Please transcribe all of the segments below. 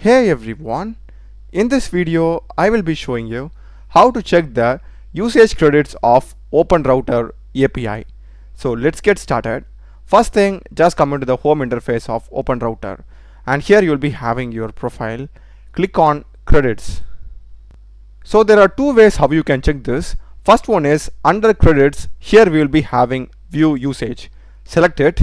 Hey everyone, in this video I will be showing you how to check the usage credits of Openrouter API. So let's get started. First thing, just come into the home interface of Openrouter, and here you'll be having your profile. Click on credits. So there are two ways how you can check this. First one is under credits. Here we will be having view usage. Select it.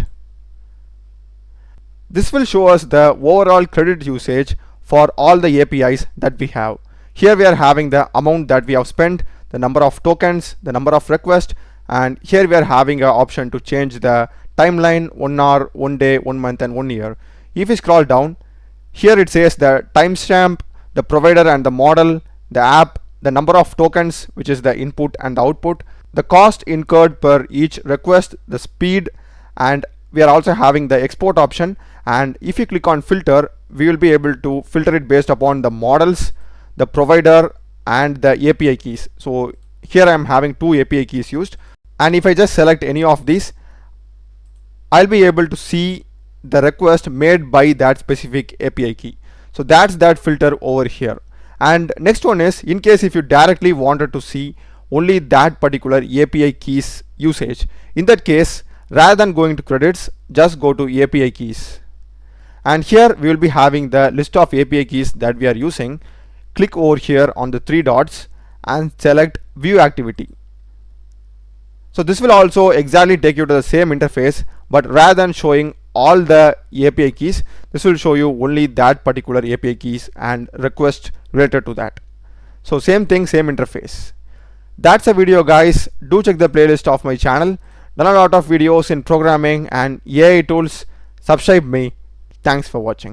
This will show us the overall credit usage for all the APIs that we have. Here we are having the amount that we have spent, the number of tokens, the number of requests, and here we are having an option to change the timeline, 1 hour, 1 day, 1 month and 1 year. If we scroll down, here it says the timestamp, the provider and the model, the app, the number of tokens, which is the input and the output, the cost incurred per each request, the speed, and we are also having the export option. And if you click on filter, we will be able to filter it based upon the models, the provider and the API keys. So here I am having two API keys used, and if I just select any of these, I'll be able to see the request made by that specific API key. So that's that filter over here. And next one is, in case if you directly wanted to see only that particular API keys usage, in that case, rather than going to credits, just go to API keys. And here we will be having the list of API keys that we are using. Click over here on the three dots and select view activity. So this will also exactly take you to the same interface, but rather than showing all the API keys, this will show you only that particular API keys and request related to that. So same thing, same interface. That's a video, guys. Do check the playlist of my channel. Done a lot of videos in programming and AI tools. Subscribe me. Thanks for watching.